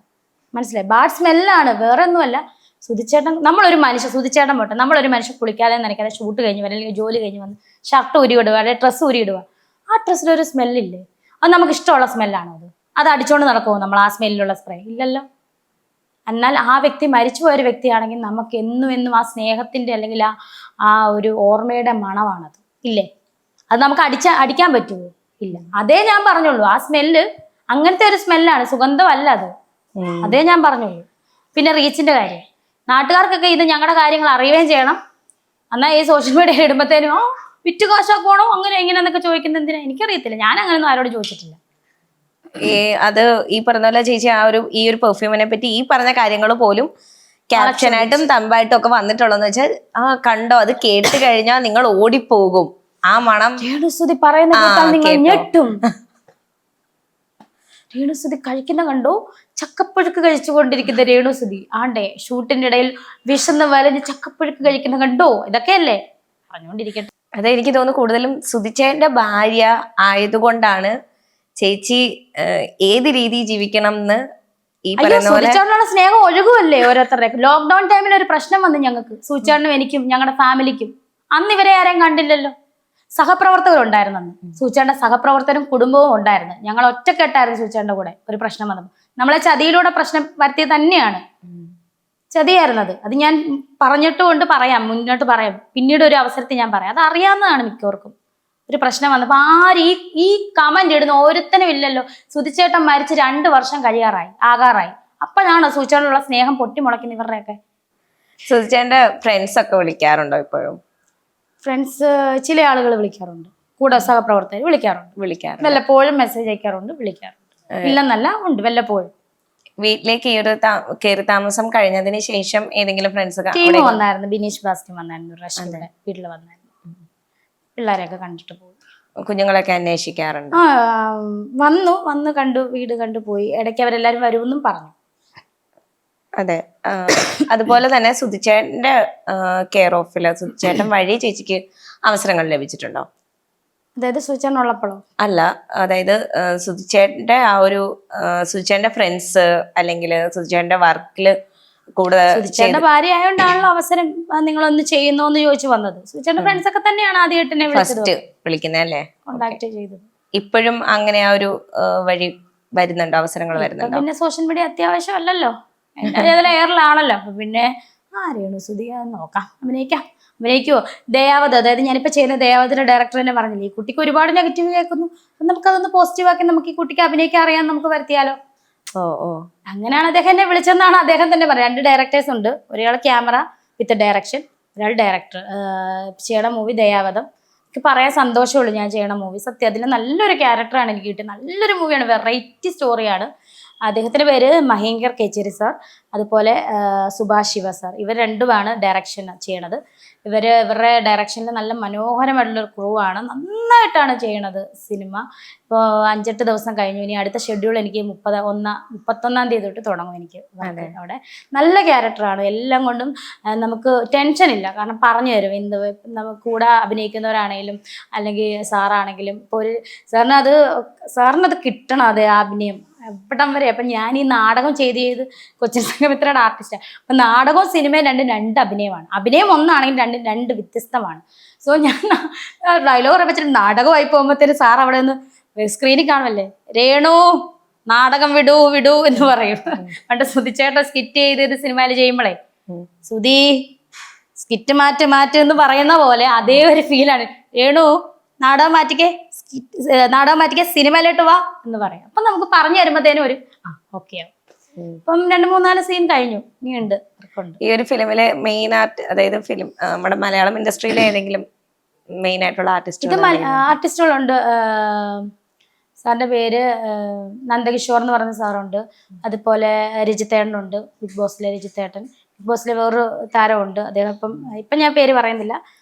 മനസ്സിലായി? ബാഡ് സ്മെല്ലാണ്, വേറെ ഒന്നുമല്ല. സുധിച്ചേട്ടൻ സുധിച്ചേട്ടൻ പോട്ടെ, നമ്മളൊരു മനുഷ്യൻ കുളിക്കാതെ നനയ്ക്കാതെ ഷൂട്ട് കഴിഞ്ഞ് വരും, അല്ലെങ്കിൽ ജോലി കഴിഞ്ഞ് വന്ന് ഷർട്ട് ഉരിയിടുക, അല്ലെങ്കിൽ ഡ്രസ്സ് ഉരിയിടുക, ആ ഡ്രസ്സിലൊരു സ്മെല്ലില്ലേ? അത് നമുക്ക് ഇഷ്ടമുള്ള സ്മെല്ലാണോ? അത് അടിച്ചുകൊണ്ട് നടക്കുമോ നമ്മൾ ആ സ്മെല്ലിലുള്ള സ്പ്രേ? ഇല്ലല്ലോ. എന്നാൽ ആ വ്യക്തി മരിച്ചുപോയൊരു വ്യക്തിയാണെങ്കിൽ നമുക്ക് എന്നും ആ സ്നേഹത്തിന്റെ അല്ലെങ്കിൽ ആ ഒരു ഓർമ്മയുടെ മണമാണത്, ഇല്ലേ? അത് നമുക്ക് അടിക്കാൻ പറ്റുമോ? ഇല്ല. അതേ ഞാൻ പറഞ്ഞുള്ളൂ, ആ സ്മെല്ല് അങ്ങനത്തെ ഒരു സ്മെല്ലാണ്, സുഗന്ധമല്ല അത്. അതേ ഞാൻ പറഞ്ഞുള്ളൂ. പിന്നെ റീച്ചിന്റെ കാര്യം, നാട്ടുകാർക്കൊക്കെ ഇത് ഞങ്ങളുടെ കാര്യങ്ങൾ അറിയുകയും ചെയ്യണം. എന്നാൽ ഈ സോഷ്യൽ മീഡിയ ഇടുമ്പോഴത്തേനും വിറ്റ് കാശാക്കണോ അങ്ങനെ എങ്ങനെയെന്നൊക്കെ ചോദിക്കുന്നത് എന്തിനാ? എനിക്കറിയത്തില്ല, ഞാൻ അങ്ങനെയൊന്നും ആരോട് ചോദിച്ചിട്ടില്ല. അത് ഈ പറഞ്ഞ പോലെ ചേച്ചി ഈ ഒരു പെർഫ്യൂമിനെ പറ്റി ഈ പറഞ്ഞ കാര്യങ്ങൾ പോലും ക്യാപ്ഷനായിട്ടും തമ്പായിട്ടും ഒക്കെ വന്നിട്ടുള്ളതെന്ന് വെച്ചാൽ കണ്ടോ, അത് കേട്ട് കഴിഞ്ഞാൽ നിങ്ങൾ ഓടിപ്പോകും, ആ മണം. രേണുസുതി പറയുന്ന കേട്ടാൽ നിങ്ങൾ ഞെട്ടും. രേണുസുതി കഴിക്കുന്ന കണ്ടോ, ചക്കപ്പുഴുക്ക് കഴിച്ചുകൊണ്ടിരിക്കുന്ന രേണുസുതി ആണ്ടേ ഷൂട്ടിന്റെ ഇടയിൽ വിശന്ന് വലഞ്ഞ് ചക്കപ്പുഴുക്ക് കഴിക്കുന്ന കണ്ടോ, ഇതൊക്കെയല്ലേ പറഞ്ഞുകൊണ്ടിരിക്കട്ടെ. അതെ, എനിക്ക് തോന്നുന്നു കൂടുതലും സുധിച്ചേട്ടന്റെ ഭാര്യ ആയതുകൊണ്ടാണ് ചേച്ചി ഏത് രീതി ജീവിക്കണം എന്ന് ഈ പറയുന്ന പോലെ. സൂചിച്ചാടിനുള്ള സ്നേഹം ഒഴുകുമല്ലേ ഓരോരുത്തരുടെ. ലോക്ക്ഡൌൺ ടൈമിൽ ഒരു പ്രശ്നം വന്നു ഞങ്ങൾക്ക്, സൂചിച്ചാടിനും എനിക്കും ഞങ്ങളുടെ ഫാമിലിക്കും. അന്ന് ഇവരെ ആരെയും കണ്ടില്ലല്ലോ, സഹപ്രവർത്തകരുണ്ടായിരുന്നു. അന്ന് സൂചിച്ചാടിന്റെ സഹപ്രവർത്തകരും കുടുംബവും ഉണ്ടായിരുന്നു. ഞങ്ങൾ ഒറ്റക്കെട്ടായിരുന്നു സൂചിച്ചാടിന്റെ കൂടെ. ഒരു പ്രശ്നം വന്നപ്പോൾ നമ്മളെ ചതിയിലൂടെ പ്രശ്നം വരുത്തിയത് തന്നെയാണ്, ചതിയായിരുന്നത്. അത് ഞാൻ പറഞ്ഞിട്ടുകൊണ്ട് പറയാം, മുന്നോട്ട് പറയാം, പിന്നീട് ഒരു അവസരത്തിൽ ഞാൻ പറയാം. അത് അറിയാവുന്നതാണ് മിക്കവർക്കും. ഒരു പ്രശ്നം വന്നപ്പോ ഈ കമന്റ് ഇടുന്ന ഒരുത്തനും ഇല്ലല്ലോ. സുധിച്ചേട്ടൻ മരിച്ച് 2 വർഷം ആകാറായി. അപ്പോഴാണോ സൂചിച്ചേട്ടനുള്ള സ്നേഹം പൊട്ടിമുളയ്ക്കുന്ന ഇവരുടെയൊക്കെ? സുധിച്ചേട്ടന്റെ ഫ്രണ്ട്സ് ഒക്കെ വിളിക്കാറുണ്ടോ ഇപ്പോഴും? ഫ്രണ്ട്സ് ചില ആളുകൾ വിളിക്കാറുണ്ട്, കൂടെ സഹപ്രവർത്തകർ വിളിക്കാറുണ്ട്, വല്ലപ്പോഴും മെസ്സേജ് അയക്കാറുണ്ട്, വിളിക്കാറുണ്ട്. ഇല്ലെന്നല്ല, ഉണ്ട് വല്ലപ്പോഴും. വീട്ടിലേക്ക് ഈ ഒരു കയറി താമസം കഴിഞ്ഞതിന് ശേഷം ഏതെങ്കിലും ഫ്രണ്ട്സ് ടീം വന്നായിരുന്നു, ബിനീഷ് ബാസ്റ്റി വന്നായിരുന്നു, റഷ്യ വീട്ടിൽ വന്നായിരുന്നു. പിള്ളേരെയൊക്കെ കണ്ടിട്ട് പോയി. കുഞ്ഞുങ്ങളൊക്കെ അന്വേഷിക്കാറുണ്ട്? വന്ന് കണ്ടു, വീട് കണ്ടു പോയി. ഇടയ്ക്ക് അവരെല്ലാരും വരുമെന്നും പറഞ്ഞു. അതെ. അതുപോലെ തന്നെ സുധിച്ചേട്ടന്റെ കെയർ ഓഫില് സുധിച്ചേട്ടൻ വഴി ചേച്ചിക്ക് അവസരങ്ങൾ ലഭിച്ചിട്ടുണ്ടോ? അതായത് സുചേട്ടനുള്ളപ്പോഴോ? അല്ല, അതായത് സുധിച്ചേട്ടന്റെ ആ ഒരു സുധിച്ചേട്ടന്റെ ഫ്രണ്ട്സ് അല്ലെങ്കിൽ സുധിച്ചേട്ടന്റെ വർക്കില് കൂടുതൽ സുചേട്ടന്റെ ഭാര്യ ആയതുകൊണ്ടാണല്ലോ അവസരം നിങ്ങളൊന്ന് ചെയ്യുന്നോന്ന് ചോദിച്ചു വന്നത്. സുചേട്ടന്റെ ഫ്രണ്ട്സ് ഒക്കെ തന്നെയാണ് ആദ്യമായിട്ട് എന്നെ ഫസ്റ്റ് വിളിക്കുന്നല്ലേ, കോണ്ടാക്ട് ചെയ്തത്. ഇപ്പോഴും അങ്ങനെ ആ ഒരു വഴി വരുന്നുണ്ടോ, അവസരങ്ങൾ വരുന്നുണ്ടോ? പിന്നെ സോഷ്യൽ മീഡിയ അത്യാവശ്യം അല്ലല്ലോ, എന്റെ എയറിലാണല്ലോ. അപ്പൊ പിന്നെ ആരെയാണ് സുധിക നോക്കാം, അഭിനയിക്കുവോ? ദയാവത്, അതായത് ഞാനിപ്പോ ചെയ്യുന്ന ദയാവതിന്റെ ഡയറക്ടർ തന്നെ പറഞ്ഞില്ലേ, ഈ കുട്ടിക്ക് ഒരുപാട് നെഗറ്റീവ് കേൾക്കുന്നു, നമുക്കതൊന്ന് പോസിറ്റീവ് ആക്കി നമുക്ക് ഈ കുട്ടിക്ക് അഭിനയിക്കാൻ അറിയാൻ നമുക്ക് വരുത്തിയാലോ. അങ്ങനെയാണ് അദ്ദേഹം എന്നെ വിളിച്ചെന്നാണ് അദ്ദേഹം തന്നെ പറയാം. 2 ഡയറക്ടേഴ്സ് ഉണ്ട്, ഒരാൾ ക്യാമറ വിത്ത് ഡയറക്ഷൻ, ഒരാൾ ഡയറക്ടർ. ചെയ്യണ മൂവി ദയാവതം. എനിക്ക് പറയാൻ സന്തോഷമുള്ളൂ ഞാൻ ചെയ്യണ മൂവി. സത്യം അതിൽ നല്ലൊരു ക്യാരക്ടറാണ് എനിക്ക് കിട്ടിയത്. നല്ലൊരു മൂവിയാണ്, വെറൈറ്റി സ്റ്റോറിയാണ്. അദ്ദേഹത്തിന്റെ പേര് മഹേങ്കർ കേച്ചേരി സാർ, അതുപോലെ സുഭാഷ് ശിവ സാർ. ഇവർ രണ്ടുമാണ് ഡയറക്ഷൻ ചെയ്യണത്. ഇവരുടെ ഡയറക്ഷനിൽ നല്ല മനോഹരമായിട്ടുള്ളൊരു ക്രൂ ആണ്, നന്നായിട്ടാണ് ചെയ്യണത് സിനിമ. ഇപ്പോൾ 5-8 ദിവസം കഴിഞ്ഞു. ഇനി അടുത്ത ഷെഡ്യൂൾ എനിക്ക് 31-ാം തീയതി തൊട്ട് തുടങ്ങും എനിക്ക് അവിടെ. നല്ല ക്യാരക്ടറാണ്, എല്ലാം കൊണ്ടും നമുക്ക് ടെൻഷൻ ഇല്ല. കാരണം പറഞ്ഞു തരും എന്ത്, നമുക്ക് കൂടെ അഭിനയിക്കുന്നവരാണെങ്കിലും അല്ലെങ്കിൽ സാറാണെങ്കിലും. ഇപ്പോൾ ഒരു സാറിനത് കിട്ടണം, അത് അഭിനയം എവിടം വരെ. അപ്പം ഞാൻ ഈ നാടകം ചെയ്ത് കൊച്ചിൻ സംഗമിത്രയുടെ ആർട്ടിസ്റ്റാണ്. അപ്പം നാടകവും സിനിമയും രണ്ട് അഭിനയമാണ്. അഭിനയം ഒന്നാണെങ്കിൽ രണ്ട് വ്യത്യസ്തമാണ്. സോ ഞാൻ ഡയലോഗ് പറയുമ്പോൾ നാടകമായി പോകുമ്പോഴത്തേന് സാർ അവിടെ നിന്ന് സ്ക്രീനിൽ കാണുമല്ലേ, രേണു നാടകം വിടൂ എന്ന് പറയും. പണ്ട് സുധിച്ചേട്ടൻ സ്കിറ്റ് ചെയ്ത് സിനിമയിൽ ചെയ്യുമ്പോഴേ, സുധി സ്കിറ്റ് മാറ്റ് എന്ന് പറയുന്ന പോലെ അതേ ഒരു ഫീലാണ്. രേണു നാടകം മാറ്റിക്കേ സിനിമയിലോട്ട് വാ എന്ന് പറയാം. അപ്പൊ നമുക്ക് പറഞ്ഞു തരുമ്പോഴത്തേനും ഒരു ഓക്കെ ആവും. ഇപ്പം 2-3-4 സീൻ കഴിഞ്ഞു, ഇനിയുണ്ട്. ഈ ഒരു ഫിലിമിലെ മെയിൻ ആർട്ട്, അതായത് ഫിലിം നമ്മുടെ മലയാളം ഇൻഡസ്ട്രിയിലെ ഏതെങ്കിലും മെയിൻ ആയിട്ടുള്ള ആർട്ടിസ്റ്റുകളുണ്ട്. സാറിന്റെ പേര് നന്ദകിഷോർ എന്ന് പറയുന്ന സാറുണ്ട്. അതുപോലെ രജിത്തേട്ടനുണ്ട്, ബിഗ് ബോസിലെ രജിത്തേട്ടൻ. ബിഗ് ബോസിലെ വേറൊരു താരമുണ്ട്, അദ്ദേഹം ഇപ്പം ഞാൻ പേര് പറയുന്നില്ല,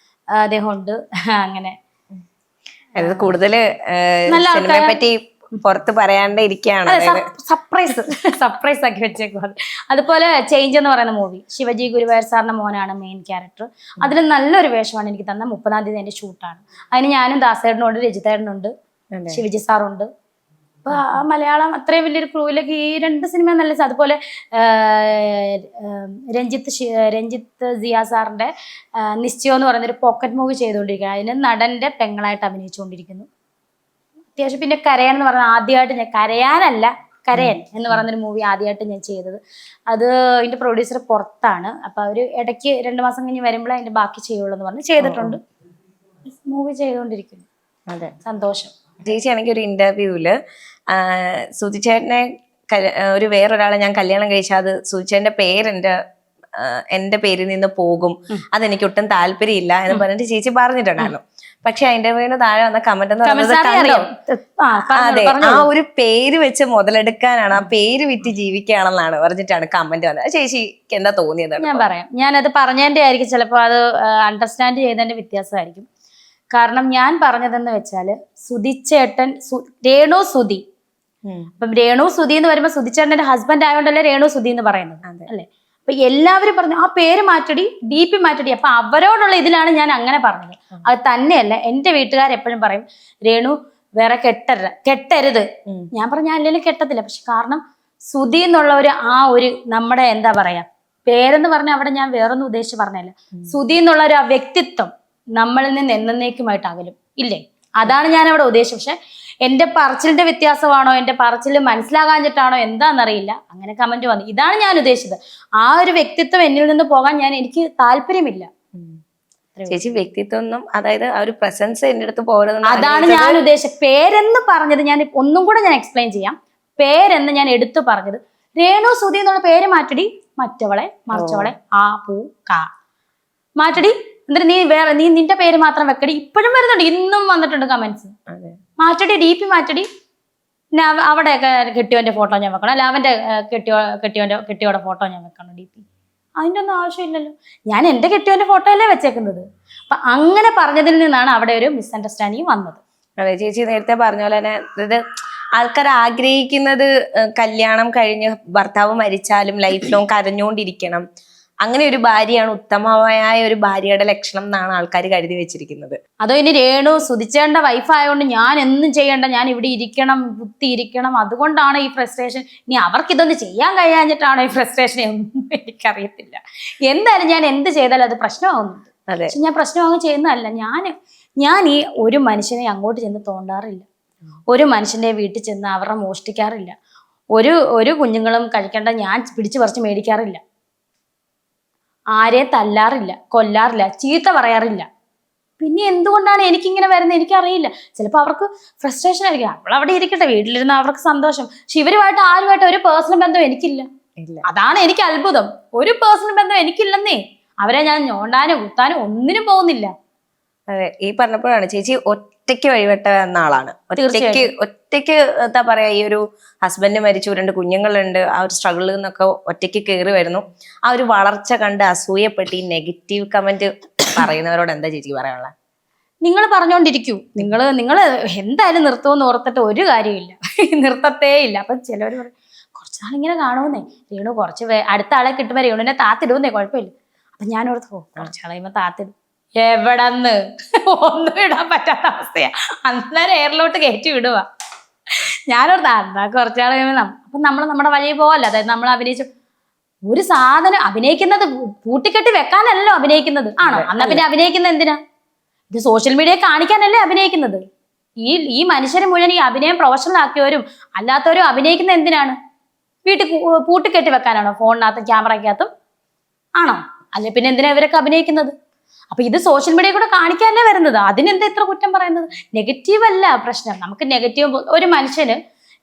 അദ്ദേഹം ഉണ്ട്. അങ്ങനെ കൂടുതല് സിനിമയെ പറ്റി പുറത്ത് പറയാണ്ട് ഇരിക്കുകയാണ്, സർപ്രൈസ് ആക്കി വെച്ചേക്കും. അതുപോലെ ചേഞ്ച് എന്ന് പറയുന്ന മൂവി, ശിവജി ഗുരുവായൂർ സാറിന്റെ മോനാണ് മെയിൻ ക്യാരക്ടർ. അതിൽ നല്ലൊരു വേഷമാണ് എനിക്ക് തന്ന. 30-ാം തീയതി എന്റെ ഷൂട്ടാണ്. അതിന് ഞാനും ദാസേട്ടനുണ്ട്, രജിതേട്ടനുണ്ട്, ശിവജി സാറുണ്ട്. അപ്പൊ ആ മലയാളം അത്രയും വലിയൊരു ക്രൂവിലേക്ക് ഈ 2 സിനിമ നല്ല. അതുപോലെ രഞ്ജിത്ത് സിയ സാറിന്റെ നിശ്ചയം എന്ന് പറയുന്നൊരു പോക്കറ്റ് മൂവി ചെയ്തുകൊണ്ടിരിക്കുകയാണ്. അതിന് നടന്റെ പെങ്ങളായിട്ട് അഭിനയിച്ചുകൊണ്ടിരിക്കുന്നു. അത്യാവശ്യം പിന്നെ കരയാൻ എന്ന് പറഞ്ഞാൽ ആദ്യമായിട്ട് ഞാൻ കരയൻ എന്ന് പറയുന്നൊരു മൂവി ആദ്യമായിട്ട് ഞാൻ ചെയ്തത്. അത് അതിന്റെ പ്രൊഡ്യൂസർ പുറത്താണ്. അപ്പൊ അവര് ഇടയ്ക്ക് 2 മാസം കഴിഞ്ഞ് വരുമ്പോഴേ അതിന്റെ ബാക്കി ചെയ്യുള്ളൂ എന്ന് പറഞ്ഞ് ചെയ്തിട്ടുണ്ട്. മൂവി ചെയ്തുകൊണ്ടിരിക്കുന്നു. അതെ, സന്തോഷം. ചേച്ചി ആണെങ്കിൽ ഒരു ഇന്റർവ്യൂവില് സുധിച്ചേട്ടനെ ഒരു വേറൊരാളെ ഞാൻ കല്യാണം കഴിച്ചാൽ അത് സുധിച്ചേട്ടന്റെ പേര് എന്റെ പേരിൽ നിന്ന് പോകും, അതെനിക്ക് ഒട്ടും താല്പര്യമില്ല എന്ന് പറഞ്ഞിട്ട് ചേച്ചി പറഞ്ഞിട്ടുണ്ടായിരുന്നു. പക്ഷെ ആ ഇന്റർവ്യൂവിന് താഴെ വന്ന കമന്റ് എന്ന് പറയുന്നത് അതെ, ആ ഒരു പേര് വെച്ച് മുതലെടുക്കാനാണ്, ആ പേര് വിറ്റ് ജീവിക്കുകയാണെന്നാണ് പറഞ്ഞിട്ടാണ് കമന്റ് വന്നത്. ചേച്ചിക്ക് എന്താ തോന്നിയത്? ഞാൻ പറയാം, ഞാനത് പറഞ്ഞതിന്റെ ആയിരിക്കും, ചിലപ്പോൾ അത് അണ്ടർസ്റ്റാൻഡ് ചെയ്തതിന്റെ വ്യത്യാസമായിരിക്കും. കാരണം ഞാൻ പറഞ്ഞതെന്ന് വെച്ചാല് സുധിച്ചേട്ടൻ രേണു സുധി. അപ്പം രേണു സുധി എന്ന് വരുമ്പോ സുധിച്ചേട്ടന്റെ ഹസ്ബൻഡ് ആയതുകൊണ്ടല്ലേ രേണു സുധി എന്ന് പറയുന്നത് അല്ലേ? അപ്പൊ എല്ലാവരും പറഞ്ഞു ആ പേര് മാറ്റടി, DP മാറ്റടി. അപ്പൊ അവരോടുള്ള ഇതിലാണ് ഞാൻ അങ്ങനെ പറഞ്ഞത്. അത് തന്നെയല്ല, എന്റെ വീട്ടുകാരെപ്പോഴും പറയും രേണു വേറെ കെട്ടരുത്. ഞാൻ പറഞ്ഞ അല്ലെങ്കിലും കെട്ടത്തില്ല. പക്ഷെ കാരണം സുധി എന്നുള്ള ഒരു നമ്മുടെ എന്താ പറയാ പേരെന്ന് പറഞ്ഞ അവിടെ ഞാൻ വേറൊന്നും ഉദ്ദേശിച്ച് പറഞ്ഞല്ല. സുധി എന്നുള്ള ആ വ്യക്തിത്വം നമ്മളിൽ നിന്ന് എന്നേക്കുമായിട്ട് അകലും ഇല്ലേ, അതാണ് ഞാൻ അവിടെ ഉദ്ദേശിച്ചത്. പക്ഷെ എന്റെ പറച്ചിലിന്റെ വ്യത്യാസമാണോ, എന്റെ പറച്ചിൽ മനസ്സിലാകാഞ്ഞിട്ടാണോ എന്താണെന്നറിയില്ല, അങ്ങനെ കമന്റ് വന്നു. ഇതാണ് ഞാൻ ഉദ്ദേശിച്ചത്. ആ ഒരു വ്യക്തിത്വം എന്നിൽ നിന്ന് പോകാൻ എനിക്ക് താല്പര്യമില്ല. ചേച്ചി വ്യക്തിത്വം ഒന്നും, അതായത് ആ ഒരു പ്രസൻസ് എന്റെ അടുത്ത് പോരുന്നത്, അതാണ് ഞാൻ ഉദ്ദേശിച്ചത്. പേരെന്ന് പറഞ്ഞത് ഞാൻ ഒന്നും കൂടെ ഞാൻ എക്സ്പ്ലെയിൻ ചെയ്യാം. പേരെന്ന് ഞാൻ എടുത്തു പറഞ്ഞത് രേണു സുധി എന്നുള്ള പേര് മാറ്റടി, മറ്റവളെ മറിച്ചവളെ ആ പൂ കാ മാറ്റടി. എന്നിട്ട് നീ നിന്റെ പേര് മാത്രം വെക്കടി. ഇപ്പോഴും വരുന്നുണ്ട്, ഇന്നും വന്നിട്ടുണ്ട് കമന്റ്സ്. മാറ്റടി, DP മാറ്റടി. പിന്നെ അവിടെയൊക്കെ കെട്ടിയോന്റെ ഫോട്ടോ ഞാൻ വെക്കണം, അല്ല അവന്റെ കെട്ടിയോടെ ഫോട്ടോ ഞാൻ വെക്കണം DP. അതിൻ്റെ ഒന്നും ആവശ്യമില്ലല്ലോ. ഞാൻ എൻ്റെ കെട്ടിയോന്റെ ഫോട്ടോ അല്ലേ വെച്ചേക്കുന്നത്. അപ്പൊ അങ്ങനെ പറഞ്ഞതിൽ നിന്നാണ് അവിടെ ഒരു മിസ്അണ്ടർസ്റ്റാൻഡിങ് വന്നത്. അതെ, ചേച്ചി നേരത്തെ പറഞ്ഞ പോലെ തന്നെ അതായത് ആൾക്കാർ ആഗ്രഹിക്കുന്നത് കല്യാണം കഴിഞ്ഞ് ഭർത്താവ് മരിച്ചാലും ലൈഫ് ലോങ് കരഞ്ഞുകൊണ്ടിരിക്കണം, അങ്ങനെ ഒരു ഭാര്യയാണ് ഉത്തമമായ ഒരു ഭാര്യയുടെ ലക്ഷണം എന്നാണ് ആൾക്കാർ കരുതി വെച്ചിരിക്കുന്നത്. അതോ ഇനി രേണു സുധിച്ചേണ്ട വൈഫ് ആയതുകൊണ്ട് ഞാൻ എന്നും ചെയ്യണ്ട, ഞാൻ ഇവിടെ ഇരിക്കണം, കുത്തിയിരിക്കണം, അതുകൊണ്ടാണ് ഈ ഫ്രസ്ട്രേഷൻ. ഇനി അവർക്ക് ഇതൊന്നും ചെയ്യാൻ കഴിയാഞ്ഞിട്ടാണോ ഈ ഫ്രസ്ട്രേഷൻ ഒന്നും എനിക്കറിയത്തില്ല. എന്തായാലും ഞാൻ എന്ത് ചെയ്താലും അത് പ്രശ്നമാകുന്നുണ്ട്. പക്ഷെ ഞാൻ പ്രശ്നമാകും ചെയ്യുന്നതല്ല. ഞാൻ ഈ ഒരു മനുഷ്യനെ അങ്ങോട്ട് ചെന്ന് തോണ്ടാറില്ല, ഒരു മനുഷ്യന്റെ വീട്ടിൽ ചെന്ന് അവരുടെ മോഷ്ടിക്കാറില്ല, ഒരു കുഞ്ഞുങ്ങളും കഴിക്കേണ്ട ഞാൻ പിടിച്ചു പറിച്ച് മേടിക്കാറില്ല, ആരെ തല്ലാറില്ല, കൊല്ലാറില്ല, ചീത്ത പറയാറില്ല. പിന്നെ എന്തുകൊണ്ടാണ് എനിക്കിങ്ങനെ വരുന്നത് എനിക്കറിയില്ല. ചിലപ്പോൾ അവർക്ക് ഫ്രസ്ട്രേഷൻ ആയിരിക്കും, അവളവിടെ ഇരിക്കട്ടെ, വീട്ടിലിരുന്ന് അവർക്ക് സന്തോഷം. പക്ഷെ ഇവരുമായിട്ട് ആരുമായിട്ട് ഒരു പേഴ്സണൽ ബന്ധം എനിക്കില്ല. അതാണ് എനിക്ക് അത്ഭുതം. ഒരു പേഴ്സണൽ ബന്ധം എനിക്കില്ലെന്നേ. അവരെ ഞാൻ ഞോണ്ടാനോ കുത്താനോ ഒന്നിനും പോകുന്നില്ല. അതെ, ഈ പറഞ്ഞപ്പോഴാണ് ചേച്ചി ഒറ്റയ്ക്ക് വഴിവിട്ട എന്ന ആളാണ്. ഒറ്റയ്ക്ക് എന്താ പറയാ, ഈ ഒരു ഹസ്ബൻഡ് മരിച്ചു, 2 കുഞ്ഞുങ്ങളുണ്ട്, ആ ഒരു സ്ട്രഗിളിൽ നിന്നൊക്കെ ഒറ്റയ്ക്ക് കയറി വരുന്നു. ആ ഒരു വളർച്ച കണ്ട് അസൂയപ്പെട്ട് ഈ നെഗറ്റീവ് കമന്റ് പറയുന്നവരോട് എന്താ ചേച്ചി പറയാനുള്ളത്? നിങ്ങൾ പറഞ്ഞുകൊണ്ടിരിക്കൂ, നിങ്ങൾ എന്തായാലും നിർത്തുമെന്ന് ഓർത്തിട്ട് ഒരു കാര്യമില്ല, നിർത്തത്തേ ഇല്ല. അപ്പൊ ചിലവർ പറയും കുറച്ച് നാളിങ്ങനെ കാണുമെന്നേ, രേണു കുറച്ച് അടുത്ത ആളെ കിട്ടുമ്പോ രേണുവിനെ താത്തിടുമെന്നേ, കുഴപ്പമില്ല. അപ്പൊ ഞാൻ ഓർത്ത് കുറച്ചാളെ കഴിയുമ്പോ താത്തിടും. എവിടെന്ന് ഒന്നും ഇടാൻ പറ്റാത്ത അവസ്ഥയാ. അന്നേരം എയറിലോട്ട് കയറ്റി വിടുക. ഞാനോർത്താ എന്താ കുറച്ചാൾ കഴിയുമ്പോൾ അപ്പൊ നമ്മൾ നമ്മുടെ വഴി പോവല്ല. അതായത് നമ്മൾ അഭിനയിച്ചു ഒരു സാധനം അഭിനയിക്കുന്നത് പൂട്ടിക്കെട്ടി വെക്കാനല്ലോ അഭിനയിക്കുന്നത്, ആണോ? എന്നാ പിന്നെ അഭിനയിക്കുന്നത് എന്തിനാ? ഇത് സോഷ്യൽ മീഡിയ കാണിക്കാനല്ലേ അഭിനയിക്കുന്നത്. ഈ മനുഷ്യരെ മുഴുവൻ ഈ അഭിനയം പ്രൊഫഷണൽ ആക്കിയവരും അല്ലാത്തവരും അഭിനയിക്കുന്നത് എന്തിനാണ്? വീട്ടിൽ പൂട്ടിക്കെട്ടി വെക്കാനാണോ? ഫോണിനകത്തും ക്യാമറയ്ക്കകത്തും ആണോ? അല്ലെ പിന്നെ എന്തിനാ ഇവരൊക്കെ അഭിനയിക്കുന്നത്? അപ്പൊ ഇത് സോഷ്യൽ മീഡിയ കൂടെ കാണിക്കാനല്ലേ വരുന്നത്. അതിനെന്താ ഇത്ര കുറ്റം പറയുന്നത്? നെഗറ്റീവ് അല്ല പ്രശ്നം. നമുക്ക് നെഗറ്റീവ്, ഒരു മനുഷ്യന്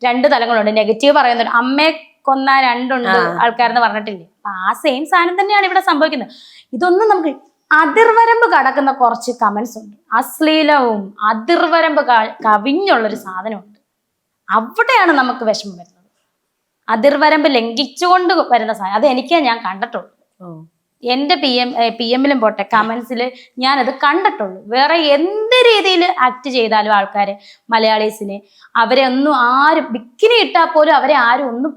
2 തലങ്ങളുണ്ട്. നെഗറ്റീവ് പറയുന്നത് അമ്മയെ കൊന്ന 2 ആൾക്കാരെന്ന് പറഞ്ഞിട്ടില്ലേ? അപ്പൊ ആ സെയിം സാധനം തന്നെയാണ് ഇവിടെ സംഭവിക്കുന്നത്. ഇതൊന്നും നമുക്ക് അതിർവരമ്പ് കടക്കുന്ന കുറച്ച് കമന്റ്സ് ഉണ്ട്. അശ്ലീലവും അതിർവരമ്പ് കവിഞ്ഞുള്ളൊരു സാധനമുണ്ട്. അവിടെയാണ് നമുക്ക് വിഷമം വരുന്നത്. അതിർവരമ്പ് ലംഘിച്ചുകൊണ്ട് വരുന്ന സാധനം അത് എനിക്കേ ഞാൻ കണ്ടിട്ടുള്ളൂ. എൻ്റെ PM-ലും പോട്ടെ കമന്റ്സിൽ ഞാനത് കണ്ടിട്ടുള്ളൂ. വേറെ എന്ത് രീതിയിൽ ആക്ട് ചെയ്താലും ആൾക്കാരെ, മലയാളീസിനെ, അവരെ ഒന്നും ആരും ബിക്കിനി ഇട്ടാൽ പോലും അവരെ ആരും ഒന്നും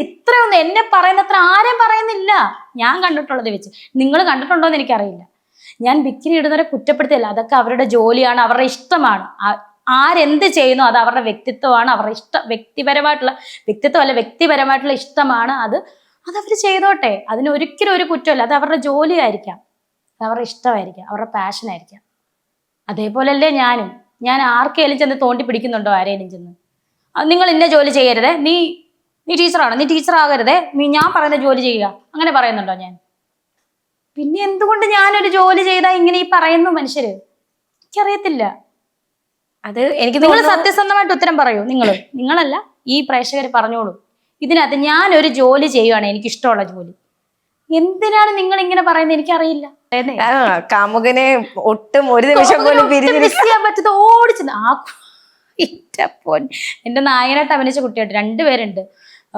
ഇത്രയൊന്നും എന്നെ പറയുന്നത്ര ആരെയും പറയുന്നില്ല ഞാൻ കണ്ടിട്ടുള്ളത് വെച്ച്. നിങ്ങൾ കണ്ടിട്ടുണ്ടോ എന്ന് എനിക്കറിയില്ല. ഞാൻ ബിക്കിനി ഇടുന്നവരെ കുറ്റപ്പെടുത്തിയല്ല, അതൊക്കെ അവരുടെ ജോലിയാണ്, അവരുടെ ഇഷ്ടമാണ്. ആരെന്ത് ചെയ്യുന്നു അത് അവരുടെ വ്യക്തിത്വമാണ്, അവരുടെ വ്യക്തിപരമായിട്ടുള്ള ഇഷ്ടമാണ്. അതവർ ചെയ്തോട്ടെ, അതിന് ഒരിക്കലും ഒരു കുറ്റമല്ല. അത് അവരുടെ ജോലിയായിരിക്കാം, അവരുടെ ഇഷ്ടമായിരിക്കാം, അവരുടെ പാഷനായിരിക്കാം. അതേപോലല്ലേ ഞാൻ ആർക്കെങ്കിലും ചെന്ന് തോണ്ടി പിടിക്കുന്നുണ്ടോ? ആരെയും ചെന്ന് നിങ്ങൾ ഇന്ന ജോലി ചെയ്യരുതേ, നീ ടീച്ചറാണോ, നീ ടീച്ചർ ആകരുതേ, ഞാൻ പറയുന്ന ജോലി ചെയ്യുക, അങ്ങനെ പറയുന്നുണ്ടോ ഞാൻ? പിന്നെ എന്തുകൊണ്ട് ഞാനൊരു ജോലി ചെയ്താൽ ഇങ്ങനെ ഈ പറയുന്നു മനുഷ്യര്? എനിക്കറിയത്തില്ല. അത് എനിക്ക് നിങ്ങൾ സത്യസന്ധമായിട്ട് ഉത്തരം പറയൂ. നിങ്ങളല്ല, ഈ പ്രേക്ഷകർ പറഞ്ഞോളൂ. ഇതിനകത്ത് ഞാനൊരു ജോലി ചെയ്യുവാണ്, എനിക്കിഷ്ടമുള്ള ജോലി, എന്തിനാണ് നിങ്ങൾ ഇങ്ങനെ പറയുന്നത്? എനിക്കറിയില്ല. കാമുകനെ ഒട്ടും ഒരു നിമിഷം പോലും ചെയ്യാൻ പറ്റത് ഓടിച്ചത് എന്റെ നായകനായിട്ട് അഭിനയിച്ച കുട്ടിയായിട്ട് 2 പേരുണ്ട്.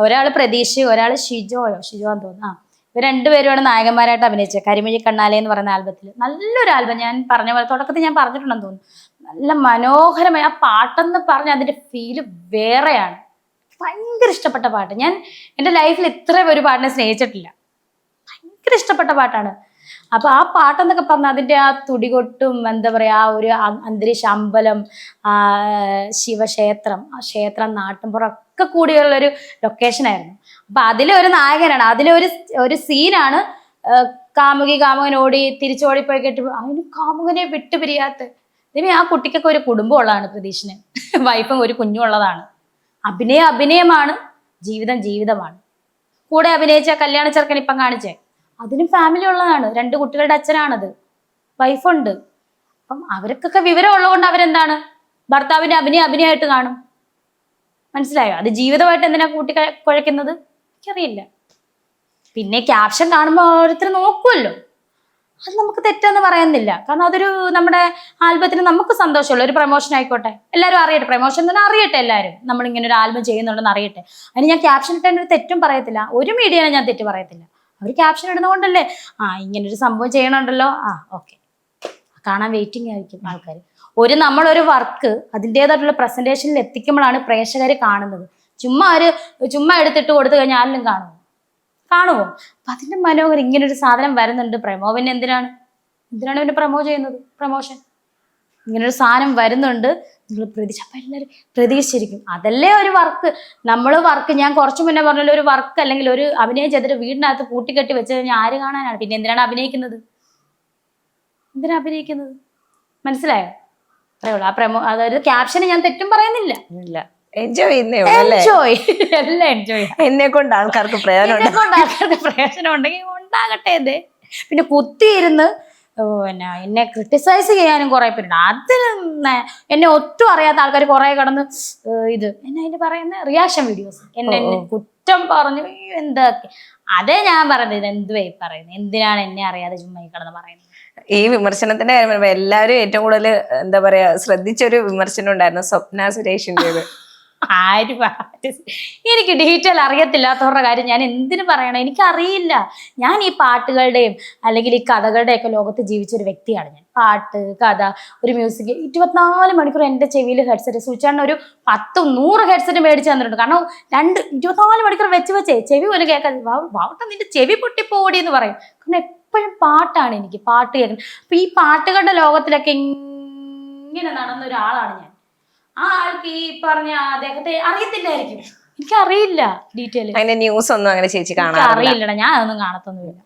ഒരാള് പ്രതീഷ്, ഒരാള് ഷിജോ എന്ന് തോന്നുന്നു. ഇവർ 2 പേരുമാണ് നായകന്മാരായിട്ട് അഭിനയിച്ചത് കരിമിഴി കണ്ണാലെ എന്ന് പറയുന്ന ആൽബത്തിൽ. നല്ലൊരു ആൽബം. ഞാൻ പറഞ്ഞ പോലെ തുടക്കത്തിൽ ഞാൻ പറഞ്ഞിട്ടുണ്ടെന്ന് തോന്നുന്നു. നല്ല മനോഹരമായ ആ പാട്ടെന്ന് പറഞ്ഞ അതിന്റെ ഫീല് വേറെയാണ്. ഭയങ്കര ഇഷ്ടപ്പെട്ട പാട്ട്. ഞാൻ എൻ്റെ ലൈഫിൽ ഇത്രയും ഒരു പാട്ടിനെ സ്നേഹിച്ചിട്ടില്ല. ഭയങ്കര ഇഷ്ടപ്പെട്ട പാട്ടാണ്. അപ്പൊ ആ പാട്ടെന്നൊക്കെ പറഞ്ഞാൽ അതിൻ്റെ ആ തുടികൊട്ടും എന്താ പറയാ, ആ ഒരു അന്തരീക്ഷ അമ്പലം, ശിവക്ഷേത്രം, ആ ക്ഷേത്രം, നാട്ടിൻപുറം ഒക്കെ കൂടിയുള്ളൊരു ലൊക്കേഷനായിരുന്നു. അപ്പൊ അതിലൊരു നായകനാണ്, അതിലൊരു സീനാണ് കാമുകനോടി തിരിച്ചോടിപ്പോയി കെട്ടി അതിന് കാമുകനെ വിട്ടുപിരിയാത്ത. ഇതിന് ആ കുട്ടിക്കൊക്കെ ഒരു കുടുംബം ഉള്ളതാണ്, പ്രതീക്ഷിന് വൈഫും ഒരു കുഞ്ഞും ഉള്ളതാണ്. അഭിനയമാണ്, ജീവിതമാണ്. കൂടെ അഭിനയിച്ച കല്യാണ ചെറുക്കൻ ഇപ്പം കാണിച്ചേ, അതിനും ഫാമിലി ഉള്ളതാണ്. 2 കുട്ടികളുടെ അച്ഛനാണത്, വൈഫുണ്ട്. അപ്പം അവർക്കൊക്കെ വിവരം ഉള്ളതുകൊണ്ട് അവരെന്താണ് ഭർത്താവിന്റെ അഭിനയമായിട്ട് കാണും. മനസ്സിലായോ? അത് ജീവിതമായിട്ട് എന്തിനാ കുഴക്കുന്നത്? എനിക്കറിയില്ല. പിന്നെ ക്യാപ്ഷൻ കാണുമ്പോൾ ഓരോരുത്തർ നോക്കുമല്ലോ, അത് നമുക്ക് തെറ്റെന്ന് പറയുന്നില്ല. കാരണം അതൊരു നമ്മുടെ ആൽബത്തിന് നമുക്ക് സന്തോഷമുള്ള ഒരു പ്രൊമോഷൻ ആയിക്കോട്ടെ, എല്ലാവരും അറിയട്ടെ. പ്രൊമോഷൻ തന്നെ അറിയട്ടെ, എല്ലാവരും നമ്മളിങ്ങനെ ഒരു ആൽബം ചെയ്യുന്നുണ്ടെന്ന് അറിയട്ടെ. അതിന് ഞാൻ ക്യാപ്ഷൻ ഇട്ടതിന് ഒരു തെറ്റും പറയത്തില്ല, ഒരു മീഡിയനെ ഞാൻ തെറ്റ് പറയത്തില്ല. അവർ ക്യാപ്ഷൻ ഇടുന്നതുകൊണ്ടല്ലേ ഇങ്ങനൊരു സംഭവം ചെയ്യണുണ്ടല്ലോ, ഓക്കെ, കാണാൻ വെയിറ്റിംഗ് ആയിരിക്കും ആൾക്കാർ. നമ്മളൊരു വർക്ക് അതിൻ്റെതായിട്ടുള്ള പ്രസന്റേഷനിൽ എത്തിക്കുമ്പോഴാണ് പ്രേക്ഷകർ കാണുന്നത്. ചുമ്മാ എടുത്തിട്ട് കൊടുത്തു കഴിഞ്ഞാൽ ആരെങ്കിലും കാണുമോ? അപ്പൊ അതിന്റെ മനോഹരം ഇങ്ങനൊരു സാധനം വരുന്നുണ്ട്. പ്രമോ പിന്നെ എന്തിനാണ് പിന്നെ പ്രമോ ചെയ്യുന്നത്? പ്രമോഷൻ. ഇങ്ങനൊരു സാധനം വരുന്നുണ്ട്, നിങ്ങൾ അപ്പൊ എല്ലാവരും പ്രതീക്ഷിച്ചിരിക്കും. അതല്ലേ ഒരു വർക്ക്. ഞാൻ കുറച്ചു മുന്നേ പറഞ്ഞല്ലോ, ഒരു വർക്ക് അല്ലെങ്കിൽ ഒരു അഭിനയം ചെയ്തിട്ട് വീടിനകത്ത് പൂട്ടിക്കെട്ടി വെച്ച് കഴിഞ്ഞാൽ ആര് കാണാനാണ്? പിന്നെ എന്തിനാണ് അഭിനയിക്കുന്നത്? മനസ്സിലായോ? അത്രേ ഉള്ളൂ. അതായത് ക്യാപ്ഷന് ഞാൻ തെറ്റും പറയുന്നില്ല. എൻജോയ് ചെയ്യുന്നേ എല്ലാം എൻജോയ്. എന്നെ കൊണ്ട് ആൾക്കാർക്ക് പ്രയോജനം ഉണ്ടെങ്കിൽ ഉണ്ടാകട്ടെ. പിന്നെ കുത്തിയിരുന്ന് എന്നെ ക്രിട്ടിസൈസ് ചെയ്യാനും കുറെ പേരുണ്ട്. അതിന് എന്നെ ഒട്ടും അറിയാത്ത ആൾക്കാർ കുറെ കടന്ന് എന്നെ അതിന് പറയുന്ന റിയാക്ഷൻ വീഡിയോസ് എന്നെ കുറ്റം പറഞ്ഞു എന്തൊക്കെ. അതേ ഞാൻ പറയുന്നത്, എന്തുവായി പറയുന്നത്? എന്തിനാണ് എന്നെ അറിയാതെ ചുമ്മാ കിടന്ന് പറയുന്നത്? ഈ വിമർശനത്തിന്റെ കാര്യം പറയുമ്പോ എല്ലാവരും ഏറ്റവും കൂടുതൽ എന്താ പറയാ ശ്രദ്ധിച്ചൊരു വിമർശനം ഉണ്ടായിരുന്നു സ്വപ്ന സുരേഷിൻ്റെത്. എനിക്ക് ഡീറ്റെയിൽ അറിയത്തില്ലാത്തവരുടെ കാര്യം ഞാൻ എന്തിനു പറയണം? എനിക്കറിയില്ല. ഞാൻ ഈ പാട്ടുകളുടെയും അല്ലെങ്കിൽ ഈ കഥകളുടെയും ഒക്കെ ലോകത്ത് ജീവിച്ചൊരു വ്യക്തിയാണ് ഞാൻ. പാട്ട്, കഥ, ഒരു മ്യൂസിക് 24 മണിക്കൂർ എൻ്റെ ചെവിയിൽ ഹെഡ്സെറ്റ്, സ്വിച്ചാണ് ഒരു 10-100 ഹെഡ്സെറ്റ് മേടിച്ച് തന്നിട്ടുണ്ട്. കാരണം 24 മണിക്കൂർ വെച്ചേ ചെവി പോലും കേൾക്കാതെ വാവട്ടെ നിന്റെ ചെവി പൊട്ടിപ്പോടി എന്ന് പറയും. കാരണം എപ്പോഴും പാട്ടാണ് എനിക്ക്, പാട്ട് കേൾക്കുന്നത്. അപ്പൊ ഈ പാട്ടുകളുടെ ലോകത്തിലൊക്കെ ഇങ്ങനെ നടന്ന ഒരാളാണ് ഞാൻ. ആ ആൾക്ക് ഈ പറഞ്ഞ അദ്ദേഹത്തെ അറിയത്തില്ലായിരിക്കും. എനിക്കറിയില്ല ഡീറ്റെയിൽ. അങ്ങനെ ന്യൂസ് ഒന്നും അങ്ങനെ ചേച്ചി കാണാറില്ല? അറിയില്ലടാ, ഞാൻ അതൊന്നും കാണത്തൊന്നുമില്ല.